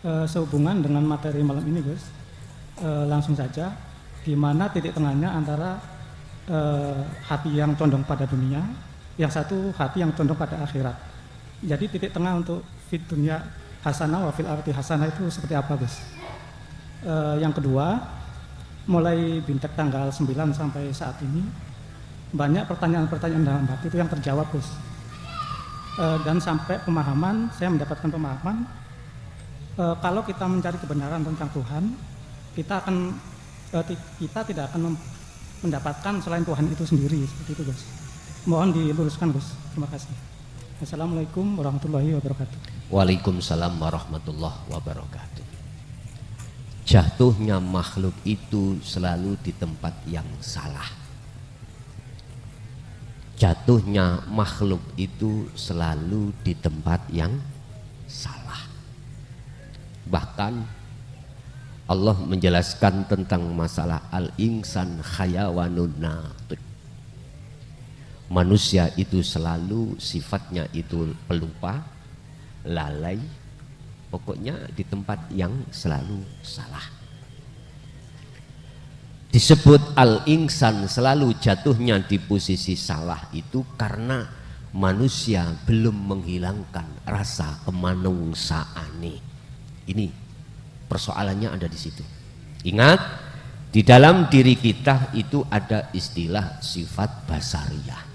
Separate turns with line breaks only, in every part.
Sehubungan dengan materi malam ini, Gus, langsung saja, gimana titik tengahnya antara hati yang condong pada dunia, yang satu hati yang condong pada akhirat. Jadi titik tengah untuk fit dunia hasanah wa fil arti hasanah itu seperti apa, Gus? Yang kedua, mulai Bintek tanggal 9 sampai saat ini banyak pertanyaan-pertanyaan dalam hati itu yang terjawab, Gus. Dan sampai pemahaman, saya mendapatkan pemahaman kalau kita mencari kebenaran tentang Tuhan, kita tidak akan mendapatkan selain Tuhan itu sendiri, seperti itu, Gus. Mohon diluruskan, Gus. Terima kasih. Assalamualaikum warahmatullahi wabarakatuh.
Waalaikumsalam warahmatullahi wabarakatuh. Jatuhnya makhluk itu selalu di tempat yang salah. Jatuhnya makhluk itu selalu di tempat yang salah. Bahkan Allah menjelaskan tentang masalah al-insan khayawanun natiq. Manusia itu selalu sifatnya itu pelupa, lalai, pokoknya di tempat yang selalu salah. Disebut al-insan selalu jatuhnya di posisi salah itu karena manusia belum menghilangkan rasa kemanusiaane. Ini persoalannya ada di situ. Ingat, di dalam diri kita itu ada istilah sifat basariyah.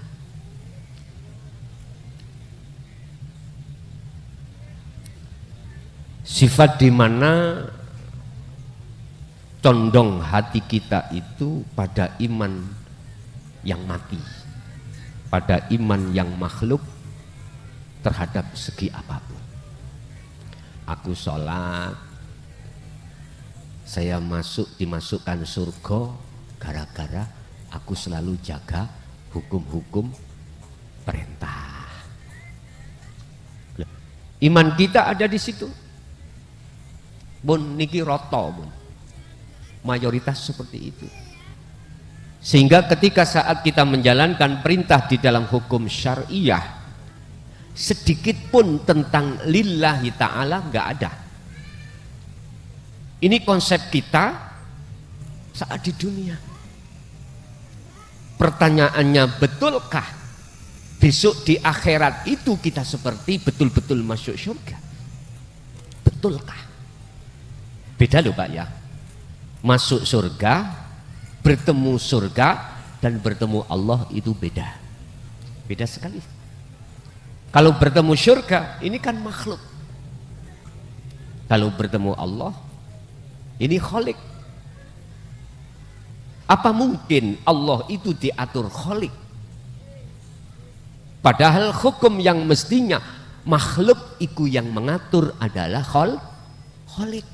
Sifat di mana condong hati kita itu pada iman yang mati, pada iman yang makhluk terhadap segi apapun. Aku sholat, saya dimasukkan surga gara-gara aku selalu jaga hukum-hukum perintah. Iman kita ada di situ. Bun niki roto, bun. Mayoritas seperti itu. Sehingga ketika saat kita menjalankan perintah di dalam hukum syariah, sedikit pun tentang lillahi ta'ala nggak ada. Ini konsep kita saat di dunia. Pertanyaannya, betulkah besok di akhirat itu kita seperti betul-betul masuk surga? Betulkah? Beda loh Pak ya. Masuk surga, bertemu surga, dan bertemu Allah itu beda. Beda sekali. Kalau bertemu surga, ini kan makhluk. Kalau bertemu Allah, ini khalik. Apa mungkin Allah itu diatur khalik? Padahal hukum yang mestinya makhluk itu yang mengatur adalah khalik.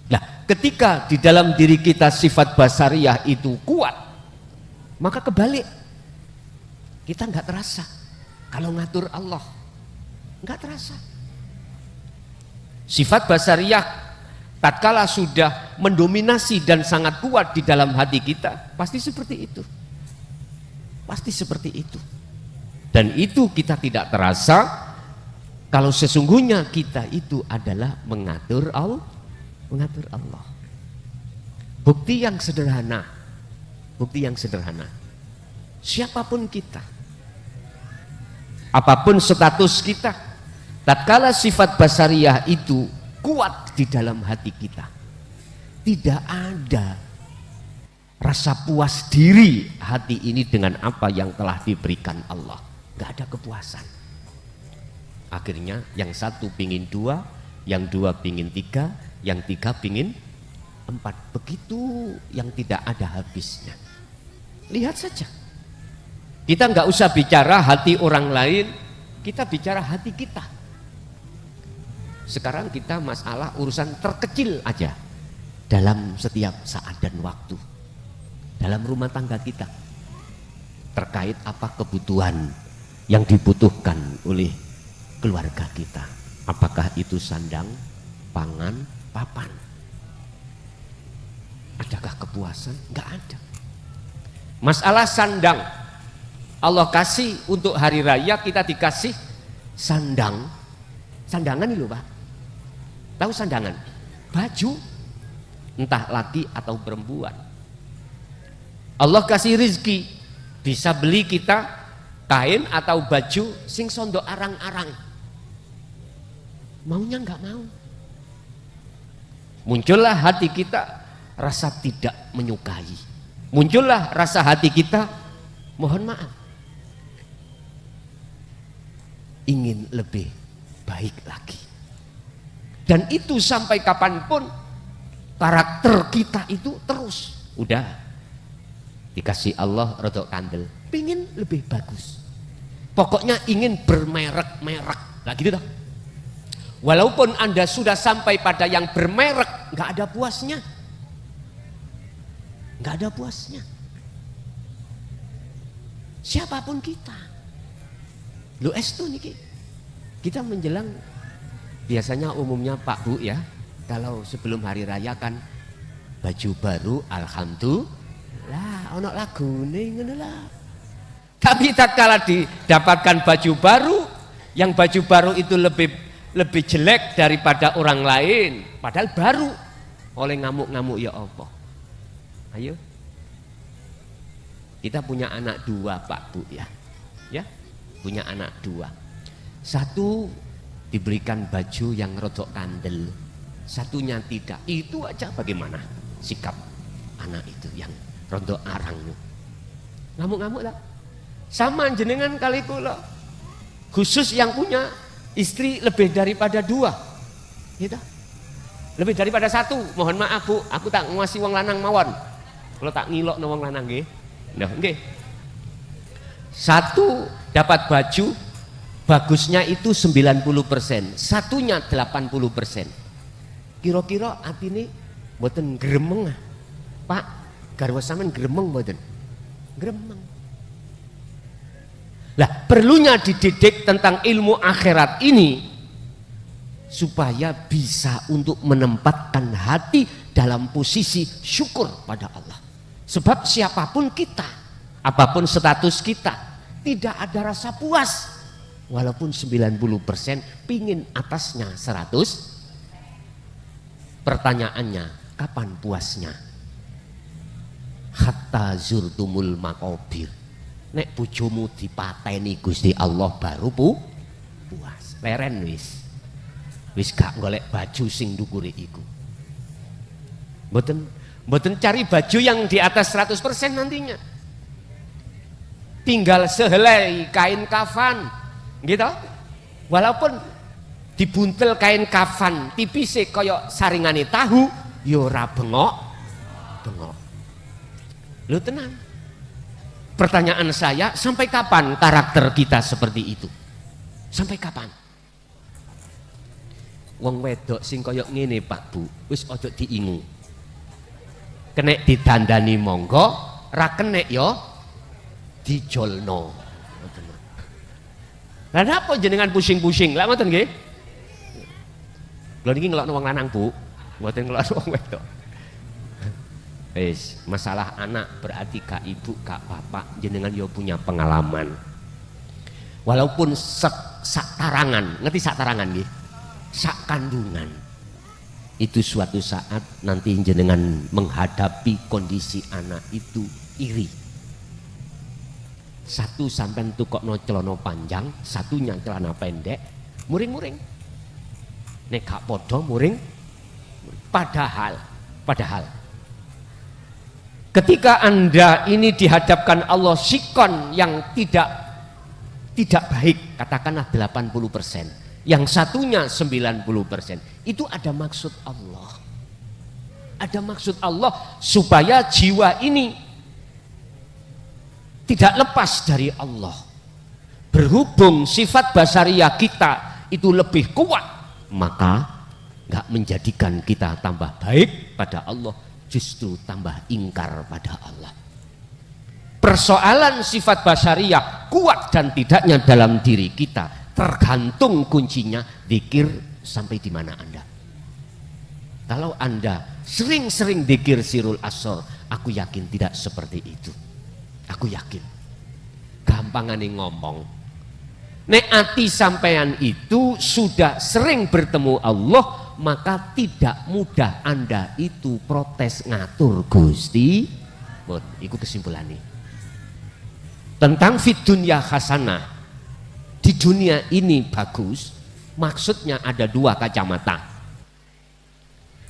Nah, ketika di dalam diri kita sifat basariyah itu kuat, maka kebalik. Kita nggak terasa kalau ngatur Allah, nggak terasa. Sifat basariyah tatkala sudah mendominasi dan sangat kuat di dalam hati kita, pasti seperti itu. Pasti seperti itu. Dan itu kita tidak terasa kalau sesungguhnya kita itu adalah mengatur Allah. Mengatur Allah. Bukti yang sederhana. Bukti yang sederhana. Siapapun kita, apapun status kita, tatkala sifat basariyah itu kuat di dalam hati kita, tidak ada rasa puas diri hati ini dengan apa yang telah diberikan Allah. Gak ada kepuasan. Akhirnya yang satu pingin dua, yang dua pingin tiga, yang tiga pingin empat. Begitu yang tidak ada habisnya. Lihat saja. Kita nggak usah bicara hati orang lain, kita bicara hati kita. Sekarang kita masalah urusan terkecil aja dalam setiap saat dan waktu. Dalam rumah tangga kita. Terkait apa kebutuhan yang dibutuhkan oleh keluarga kita. Apakah itu sandang, pangan, papan. Adakah kepuasan? Nggak ada. Masalah sandang, Allah kasih untuk hari raya, kita dikasih sandang Sandangan itu Pak. Tahu sandangan? Baju, entah laki atau perempuan. Allah kasih rizki, bisa beli kita kain atau baju sing sondok arang-arang. Maunya nggak mau. Muncullah hati kita rasa tidak menyukai. Muncullah rasa hati kita, mohon maaf, ingin lebih baik lagi. Dan itu sampai kapanpun karakter kita itu terus. Udah dikasih Allah rodok kandel, pingin lebih bagus. Pokoknya ingin bermerek-merek. Nah gitu toh. Walaupun Anda sudah sampai pada yang bermerek, nggak ada puasnya. Nggak ada puasnya. Siapapun kita. Lu estu niki. Kita menjelang, biasanya umumnya Pak Bu ya, kalau sebelum hari raya kan baju baru, alhamdulillah, ono lagune ngono lah. Tapi tatkala didapatkan baju baru, yang baju baru itu lebih jelek daripada orang lain, padahal baru, oleh ngamuk-ngamuk ya Allah. Ayo, kita punya anak 2 Pak Bu ya, punya anak 2. Satu diberikan baju yang rodok kandel, satunya tidak. Itu aja bagaimana sikap anak itu yang rodok arang. Ngamuk-ngamuk tak? Sama jenengan kali kula, khusus yang punya istri lebih daripada 2, gitu. Lebih daripada 1. Mohon maaf Bu, aku tak ngasih wong lanang mawon. Kalau tak ngilok wong lanang nggih. Nah, nggih. 1 dapat baju bagusnya itu 90%, satunya 80%. Kira-kira atine mboten gremeng, Pak. Garwa sampean gremeng mboten? Gremeng. Lah, perlunya dididik tentang ilmu akhirat ini supaya bisa untuk menempatkan hati dalam posisi syukur pada Allah. Sebab siapapun kita, apapun status kita, tidak ada rasa puas. Walaupun 90% pingin atasnya 100. Pertanyaannya, kapan puasnya? Hatta zurtumul makobir. Nek bojomu dipateni Gusti Allah baru puas. Leren wis gak golek baju sing ndukure iku. Mboten cari baju yang di atas 100% nantinya. Tinggal sehelai kain kafan, gitu. Walaupun dibuntel kain kafan tipise kaya saringane tahu, ya ora bengok. Lu tenang. Pertanyaan saya, sampai kapan karakter kita seperti itu? Sampai kapan? Wong wedok sing kaya ngene Pak Bu, wis aja diingu. Kenek didandani monggo, ra kenek ya dijolno. Lah napa jenengan pusing-pusing? Lah ngoten nggih. Lha niki ngelokno wong lanang Bu, mboten ngelokno wong wedok. Wis, masalah anak berarti kak ibu, kak bapak jenengan yo punya pengalaman. Walaupun sak tarangan, ngerti sak tarangan nggih? Sak kandungan. Itu suatu saat nanti jenengan menghadapi kondisi anak itu iri. Satu sampean tukokno celana panjang, satunya celana pendek, muring-muring. Nek gak padha muring. Padahal ketika Anda ini dihadapkan Allah sikon yang tidak baik, katakanlah 80%, yang satunya 90%, itu ada maksud Allah. Ada maksud Allah supaya jiwa ini tidak lepas dari Allah. Berhubung sifat basariyah kita itu lebih kuat, maka nggak menjadikan kita tambah baik pada Allah, justru tambah ingkar pada Allah. Persoalan sifat basariyah kuat dan tidaknya dalam diri kita tergantung kuncinya zikir sampai di mana Anda. Kalau Anda sering-sering zikir sirul asor, aku yakin tidak seperti itu. Aku yakin. Gampangane ngomong. Nek ati sampean itu sudah sering bertemu Allah, maka tidak mudah Anda itu protes ngatur Gusti. Bon, iku kesimpulannya. Tentang fid dunya hasanah, di dunia ini bagus, maksudnya ada dua kacamata.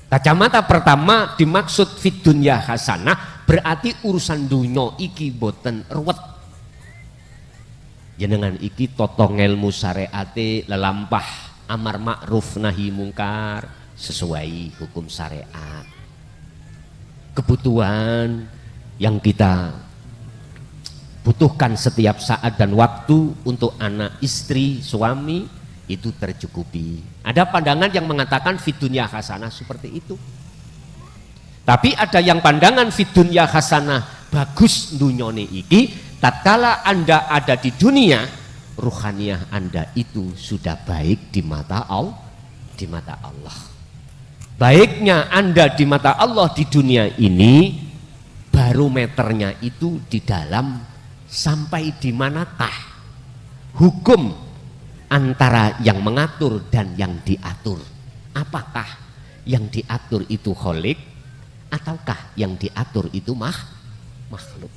Kacamata pertama dimaksud fid dunya hasanah, berarti urusan dunya iki boten ruwet. Jenengan iki totong ilmu syariate lelampah amar ma'ruf nahi mungkar sesuai hukum syariat. Kebutuhan yang kita butuhkan setiap saat dan waktu untuk anak, istri, suami itu tercukupi. Ada pandangan yang mengatakan fid dunya hasanah seperti itu. Tapi ada yang pandangan fid dunya hasanah bagus dunyone iki, tatkala Anda ada di dunia, ruhaniyah Anda itu sudah baik di mata Allah. Baiknya Anda di mata Allah di dunia ini, barometernya itu di dalam sampai di manakah hukum antara yang mengatur dan yang diatur. Apakah yang diatur itu kholik ataukah yang diatur itu makhluk?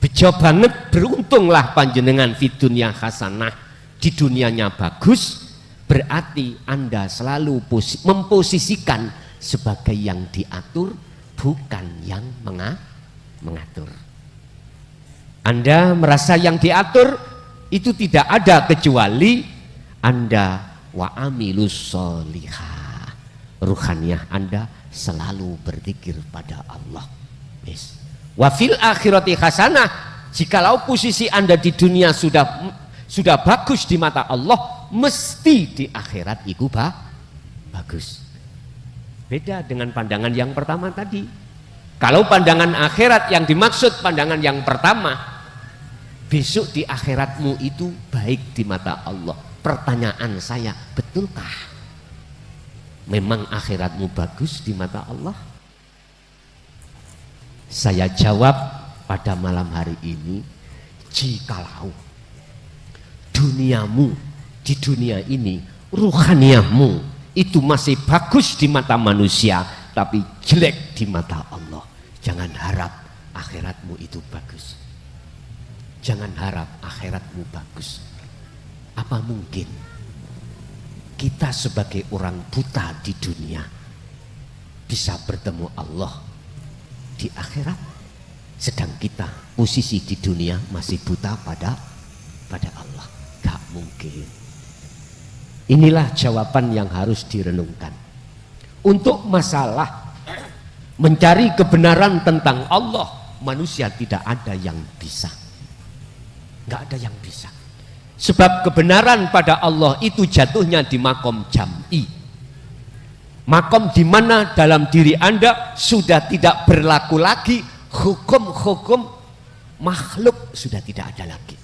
Bejo banget, beruntunglah panjenengan fid dunya hasanah, di dunianya bagus, berarti Anda selalu memposisikan sebagai yang diatur, bukan yang mengatur. Anda merasa yang diatur itu tidak ada kecuali Anda wa amilus sholihah, ruhaniyah Anda selalu berzikir pada Allah. Yes. Wa fil akhirati hasanah, jikalau posisi Anda di dunia sudah bagus di mata Allah, mesti di akhirat itu bagus. Beda dengan pandangan yang pertama tadi. Kalau pandangan akhirat yang dimaksud pandangan yang pertama, besok di akhiratmu itu baik di mata Allah. Pertanyaan saya, betulkah memang akhiratmu bagus di mata Allah? Saya jawab pada malam hari ini, jikalau duniamu di dunia ini, ruhaniyahmu itu masih bagus di mata manusia tapi jelek di mata Allah, jangan harap akhiratmu itu bagus. Jangan harap akhiratmu bagus. Apa mungkin kita sebagai orang buta di dunia bisa bertemu Allah di akhirat, sedang kita posisi di dunia masih buta pada Allah? Gak mungkin. Inilah jawaban yang harus direnungkan. Untuk masalah mencari kebenaran tentang Allah, manusia tidak ada yang bisa. Gak ada yang bisa. Sebab kebenaran pada Allah itu jatuhnya di makom jam'i. Makom di mana dalam diri Anda sudah tidak berlaku lagi hukum-hukum makhluk, sudah tidak ada lagi.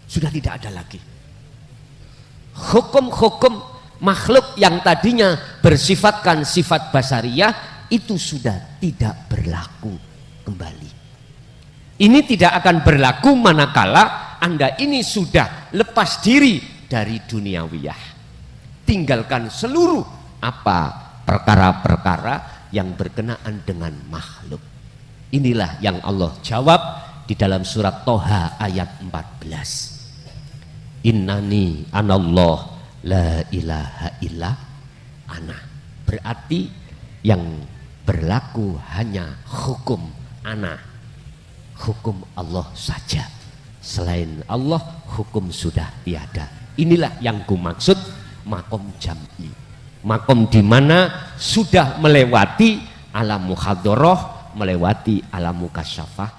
Sudah tidak ada lagi. Hukum-hukum makhluk yang tadinya bersifatkan sifat basariyah itu sudah tidak berlaku kembali. Ini tidak akan berlaku manakala Anda ini sudah lepas diri dari duniawiyah. Tinggalkan seluruh perkara-perkara yang berkenaan dengan makhluk. Inilah yang Allah jawab di dalam surat Toha ayat 14. Innani anallah la ilaha illa ana. Berarti yang berlaku hanya hukum ana, hukum Allah saja. Selain Allah hukum sudah tiada. Inilah yang kumaksud makom jam'i. Makom di mana sudah melewati alam muhadharah, melewati alam mukasyafah.